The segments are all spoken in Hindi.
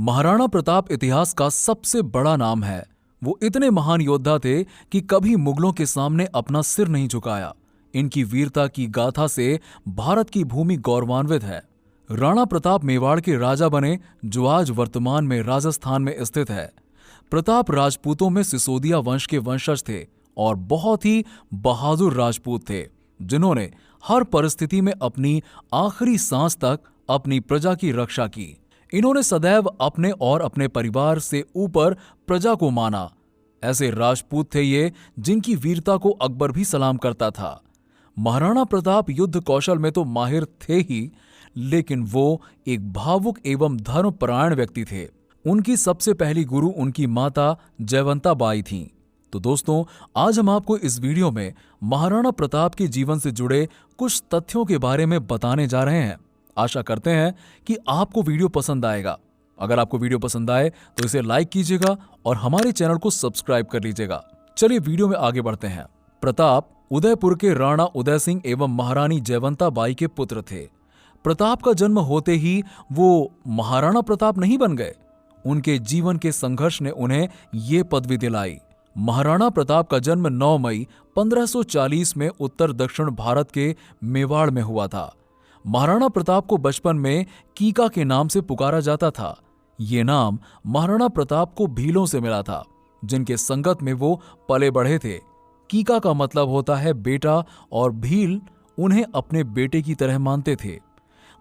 महाराणा प्रताप इतिहास का सबसे बड़ा नाम है। वो इतने महान योद्धा थे कि कभी मुगलों के सामने अपना सिर नहीं झुकाया। इनकी वीरता की गाथा से भारत की भूमि गौरवान्वित है। राणा प्रताप मेवाड़ के राजा बने, जो आज वर्तमान में राजस्थान में स्थित है। प्रताप राजपूतों में सिसोदिया वंश के वंशज थे और बहुत ही बहादुर राजपूत थे, जिन्होंने हर परिस्थिति में अपनी आखिरी सांस तक अपनी प्रजा की रक्षा की। इन्होंने सदैव अपने और अपने परिवार से ऊपर प्रजा को माना। ऐसे राजपूत थे ये, जिनकी वीरता को अकबर भी सलाम करता था। महाराणा प्रताप युद्ध कौशल में तो माहिर थे ही, लेकिन वो एक भावुक एवं धर्मपरायण व्यक्ति थे। उनकी सबसे पहली गुरु उनकी माता जयवंता बाई थीं। तो दोस्तों, आज हम आपको इस वीडियो में महाराणा प्रताप के जीवन से जुड़े कुछ तथ्यों के बारे में बताने जा रहे हैं। आशा करते हैं कि आपको वीडियो पसंद आएगा। अगर आपको वीडियो पसंद आए तो इसे लाइक कीजिएगा और हमारे चैनल को सब्सक्राइब कर लीजिएगा। चलिए वीडियो में आगे बढ़ते हैं। प्रताप उदयपुर के राणा उदय सिंह एवं महारानी जयवंता बाई के पुत्र थे। प्रताप का जन्म होते ही वो महाराणा प्रताप नहीं बन गए। उनके जीवन के संघर्ष ने उन्हें ये पदवी दिलाई। महाराणा प्रताप का जन्म 9 मई 1540 में उत्तर दक्षिण भारत के मेवाड़ में हुआ था। महाराणा प्रताप को बचपन में कीका के नाम से पुकारा जाता था। ये नाम महाराणा प्रताप को भीलों से मिला था, जिनके संगत में वो पले बढ़े थे। कीका का मतलब होता है बेटा, और भील उन्हें अपने बेटे की तरह मानते थे।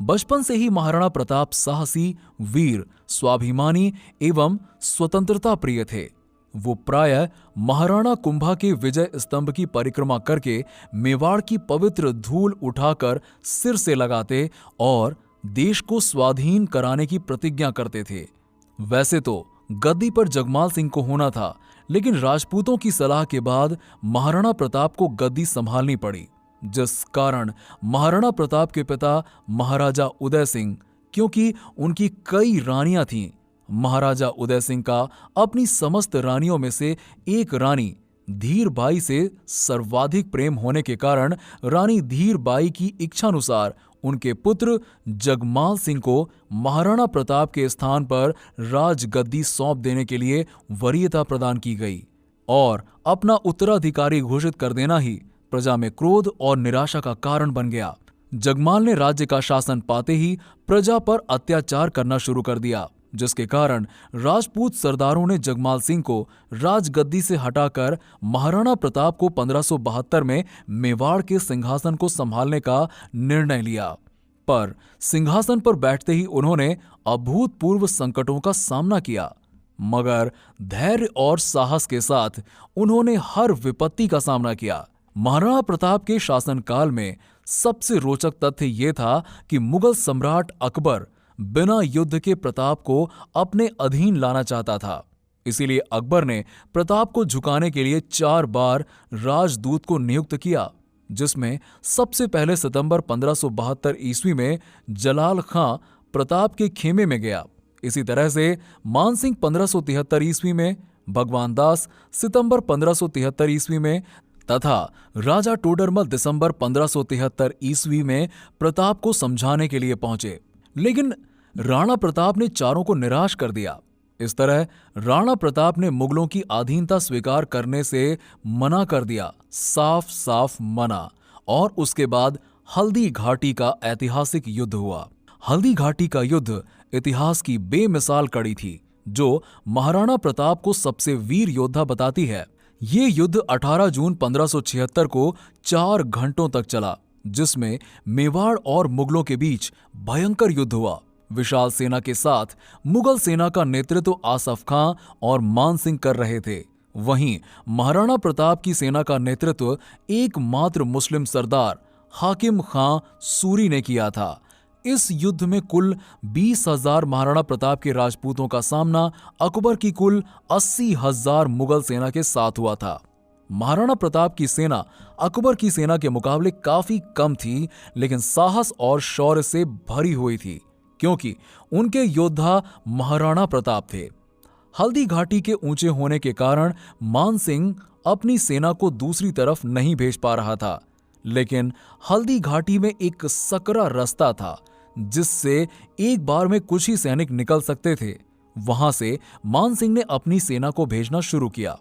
बचपन से ही महाराणा प्रताप साहसी, वीर, स्वाभिमानी एवं स्वतंत्रता प्रिय थे। वो प्रायः महाराणा कुंभा के विजय स्तंभ की परिक्रमा करके मेवाड़ की पवित्र धूल उठाकर सिर से लगाते और देश को स्वाधीन कराने की प्रतिज्ञा करते थे। वैसे तो गद्दी पर जगमाल सिंह को होना था, लेकिन राजपूतों की सलाह के बाद महाराणा प्रताप को गद्दी संभालनी पड़ी, जिस कारण महाराणा प्रताप के पिता महाराजा उदय सिंह, क्योंकि उनकी कई रानियां थीं, महाराजा उदय सिंह का अपनी समस्त रानियों में से एक रानी धीर बाई से सर्वाधिक प्रेम होने के कारण रानी धीर बाई की इच्छानुसार उनके पुत्र जगमाल सिंह को महाराणा प्रताप के स्थान पर राजगद्दी सौंप देने के लिए वरीयता प्रदान की गई, और अपना उत्तराधिकारी घोषित कर देना ही प्रजा में क्रोध और निराशा का कारण बन गया। जगमाल ने राज्य का शासन पाते ही प्रजा पर अत्याचार करना शुरू कर दिया, जिसके कारण राजपूत सरदारों ने जगमाल सिंह को राजगद्दी से हटाकर महाराणा प्रताप को 1572 में मेवाड़ के सिंहासन को संभालने का निर्णय लिया। पर सिंहासन पर बैठते ही उन्होंने अभूतपूर्व संकटों का सामना किया, मगर धैर्य और साहस के साथ उन्होंने हर विपत्ति का सामना किया। महाराणा प्रताप के शासनकाल में सबसे रोचक तथ्य यह था कि मुगल सम्राट अकबर बिना युद्ध के प्रताप को अपने अधीन लाना चाहता था। इसीलिए अकबर ने प्रताप को झुकाने के लिए 4 बार राजदूत को नियुक्त किया, जिसमें सबसे पहले सितंबर 1572 ईस्वी में जलाल खां प्रताप के खेमे में गया। इसी तरह से मानसिंह 1573 ईस्वी में, भगवान दास सितंबर 1573 ईस्वी में तथा राजा टोडरमल दिसंबर 1573 ईस्वी में प्रताप को समझाने के लिए पहुंचे, लेकिन राणा प्रताप ने चारों को निराश कर दिया। इस तरह राणा प्रताप ने मुगलों की अधीनता स्वीकार करने से मना कर दिया, साफ साफ मना। और उसके बाद हल्दी घाटी का ऐतिहासिक युद्ध हुआ। हल्दी घाटी का युद्ध इतिहास की बेमिसाल कड़ी थी, जो महाराणा प्रताप को सबसे वीर योद्धा बताती है। ये युद्ध 18 जून 1576 को 4 घंटों तक चला, जिसमें मेवाड़ और मुगलों के बीच भयंकर युद्ध हुआ। विशाल सेना के साथ मुगल सेना का नेतृत्व आसफ खां और मान सिंह कर रहे थे। वहीं महाराणा प्रताप की सेना का नेतृत्व एकमात्र मुस्लिम सरदार हाकिम खां सूरी ने किया था। इस युद्ध में कुल 20,000 महाराणा प्रताप के राजपूतों का सामना अकबर की कुल 80,000 मुगल सेना के साथ हुआ था। महाराणा प्रताप की सेना अकबर की सेना के मुकाबले काफी कम थी, लेकिन साहस और शौर्य से भरी हुई थी, क्योंकि उनके योद्धा महाराणा प्रताप थे। हल्दी घाटी के ऊंचे होने के कारण मान सिंह अपनी सेना को दूसरी तरफ नहीं भेज पा रहा था, लेकिन हल्दी घाटी में एक सकरा रास्ता था, जिससे एक बार में कुछ ही सैनिक निकल सकते थे। वहां से मान सिंह ने अपनी सेना को भेजना शुरू किया।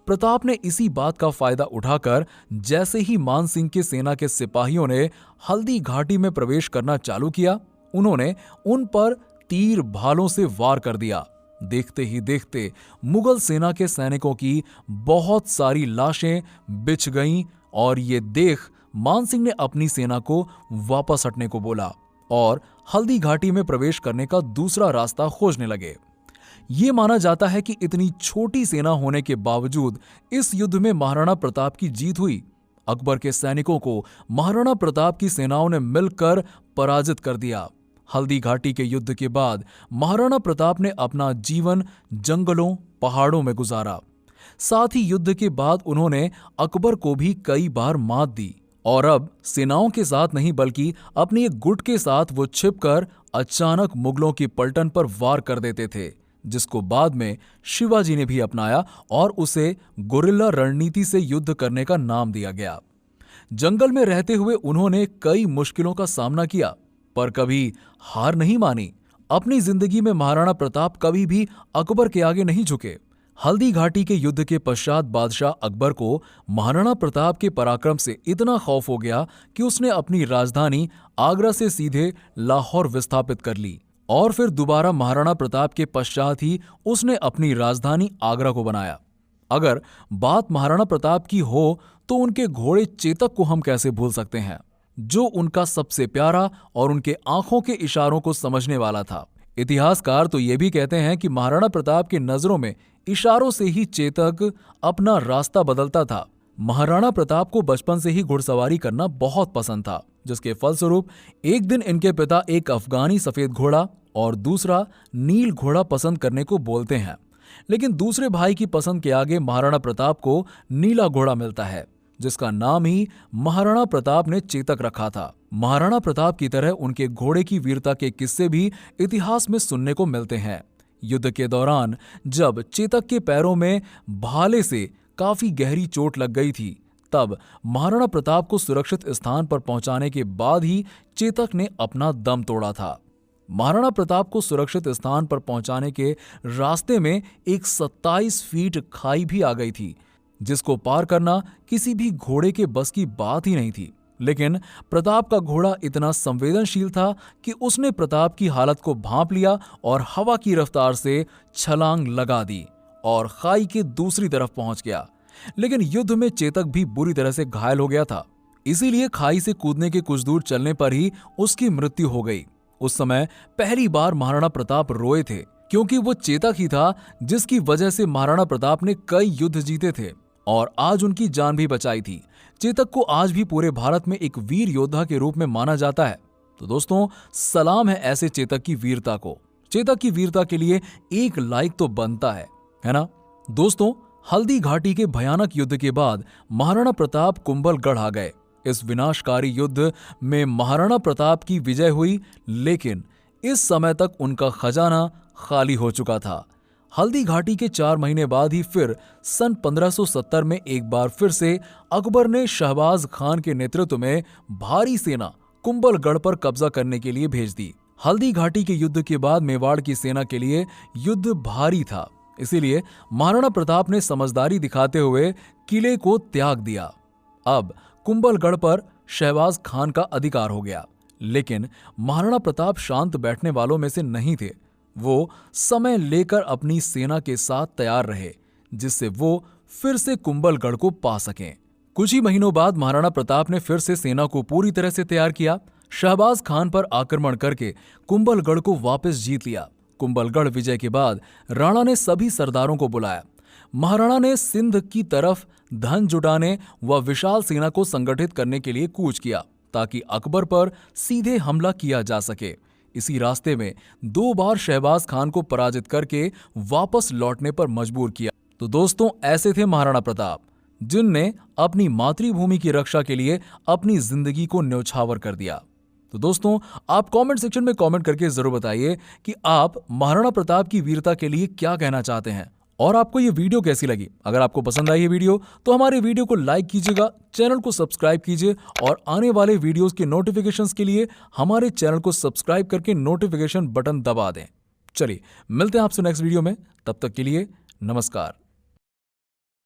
प्रताप ने इसी बात का फायदा उठाकर जैसे ही मान सिंह की सेना के सिपाहियों ने हल्दी घाटी में प्रवेश करना चालू किया, उन्होंने उन पर तीर भालों से वार कर दिया। देखते ही देखते मुगल सेना के सैनिकों की बहुत सारी लाशें बिछ गईं और ये देख मान सिंह ने अपनी सेना को वापस हटने को बोला और हल्दी घाटी में प्रवेश करने का दूसरा रास्ता खोजने लगे। ये माना जाता है कि इतनी छोटी सेना होने के बावजूद इस युद्ध में महाराणा प्रताप की जीत हुई। अकबर के सैनिकों को महाराणा प्रताप की सेनाओं ने मिलकर पराजित कर दिया। हल्दी घाटी के युद्ध के बाद महाराणा प्रताप ने अपना जीवन जंगलों, पहाड़ों में गुजारा। साथ ही युद्ध के बाद उन्होंने अकबर को भी कई बार मात दी और अब सेनाओं के साथ नहीं बल्कि अपनी एक गुट के साथ वो छिपकर अचानक मुगलों की पलटन पर वार कर देते थे, जिसको बाद में शिवाजी ने भी अपनाया और उसे गुरिल्ला रणनीति से युद्ध करने का नाम दिया गया। जंगल में रहते हुए उन्होंने कई मुश्किलों का सामना किया पर कभी हार नहीं मानी। अपनी जिंदगी में महाराणा प्रताप कभी भी अकबर के आगे नहीं झुके। हल्दी घाटी के युद्ध के पश्चात बादशाह अकबर को महाराणा प्रताप के पराक्रम से इतना खौफ हो गया कि उसने अपनी राजधानी आगरा से सीधे लाहौर विस्थापित कर ली और फिर दोबारा महाराणा प्रताप के पश्चात ही उसने अपनी राजधानी आगरा को बनाया। अगर बात महाराणा प्रताप की हो तो उनके घोड़े चेतक को हम कैसे भूल सकते हैं, जो उनका सबसे प्यारा और उनके आंखों के इशारों को समझने वाला था। इतिहासकार तो ये भी कहते हैं कि महाराणा प्रताप की नजरों में इशारों से ही चेतक अपना रास्ता बदलता था। महाराणा प्रताप को बचपन से ही घुड़सवारी करना बहुत पसंद था, जिसके फलस्वरूप एक दिन इनके पिता एक अफगानी सफेद घोड़ा और दूसरा नील घोड़ा पसंद करने को बोलते हैं, लेकिन दूसरे भाई की पसंद के आगे महाराणा प्रताप को नीला घोड़ा मिलता है, जिसका नाम ही महाराणा प्रताप ने चेतक रखा था। महाराणा प्रताप की तरह उनके घोड़े की वीरता के किस्से भी इतिहास में सुनने को मिलते हैं। युद्ध के दौरान जब चेतक के पैरों में भाले से काफी गहरी चोट लग गई थी, तब महाराणा प्रताप को सुरक्षित स्थान पर पहुंचाने के बाद ही चेतक ने अपना दम तोड़ा था। महाराणा प्रताप को सुरक्षित स्थान पर पहुंचाने के रास्ते में एक 27 फीट खाई भी आ गई थी, जिसको पार करना किसी भी घोड़े के बस की बात ही नहीं थी। लेकिन प्रताप का घोड़ा इतना संवेदनशील था कि उसने प्रताप की हालत को भांप लिया और हवा की रफ्तार से छलांग लगा दी और खाई के दूसरी तरफ पहुंच गया। लेकिन युद्ध में चेतक भी बुरी तरह से घायल हो गया था, इसीलिए खाई से कूदने के कुछ दूर चलने पर ही उसकी मृत्यु हो गई। उस समय पहली बार महाराणा प्रताप रोए थे, क्योंकि वो चेतक ही था जिसकी वजह से महाराणा प्रताप ने कई युद्ध जीते थे और आज उनकी जान भी बचाई थी। चेतक को आज भी पूरे भारत में एक वीर योद्धा के रूप में माना जाता है। तो दोस्तों, सलाम है ऐसे चेतक की वीरता को। चेतक की वीरता के लिए एक लाइक तो बनता है ना। दोस्तों, हल्दी घाटी के भयानक युद्ध के बाद महाराणा प्रताप कुंभलगढ़ आ गए। इस विनाशकारी युद्ध में महाराणा प्रताप की विजय हुई, लेकिन इस समय तक उनका खजाना खाली हो चुका था। हल्दी घाटी के 4 महीने बाद ही फिर सन 1570 में एक बार फिर से अकबर ने शहबाज खान के नेतृत्व में भारी सेना कुंभलगढ़ पर कब्जा करने के लिए भेज दी। हल्दी घाटी के युद्ध के बाद मेवाड़ की सेना के लिए युद्ध भारी था, इसीलिए महाराणा प्रताप ने समझदारी दिखाते हुए किले को त्याग दिया। अब कुंभलगढ़ पर शहबाज खान का अधिकार हो गया, लेकिन महाराणा प्रताप शांत बैठने वालों में से नहीं थे। वो समय लेकर अपनी सेना के साथ तैयार रहे, जिससे वो फिर से कुंभलगढ़ को पा सकें। कुछ ही महीनों बाद महाराणा प्रताप ने फिर से सेना को पूरी तरह से तैयार किया। शहबाज खान पर आक्रमण करके कुंभलगढ़ को वापस जीत लिया। कुंभलगढ़ विजय के बाद राणा ने सभी सरदारों को बुलाया। महाराणा ने सिंध की तरफ धन जुटाने व विशाल सेना को संगठित करने के लिए कूच किया, ताकि अकबर पर सीधे हमला किया जा सके। इसी रास्ते में 2 बार शहबाज खान को पराजित करके वापस लौटने पर मजबूर किया। तो दोस्तों, ऐसे थे महाराणा प्रताप, जिनने अपनी मातृभूमि की रक्षा के लिए अपनी जिंदगी को न्यौछावर कर दिया। तो दोस्तों, आप कमेंट सेक्शन में कमेंट करके जरूर बताइए कि आप महाराणा प्रताप की वीरता के लिए क्या कहना चाहते हैं और आपको ये वीडियो कैसी लगी। अगर आपको पसंद आई ये वीडियो तो हमारे वीडियो को लाइक कीजिएगा, चैनल को सब्सक्राइब कीजिए और आने वाले वीडियोस के नोटिफिकेशंस के लिए हमारे चैनल को सब्सक्राइब करके नोटिफिकेशन बटन दबा दें। चलिए मिलते हैं आपसे नेक्स्ट वीडियो में, तब तक के लिए नमस्कार।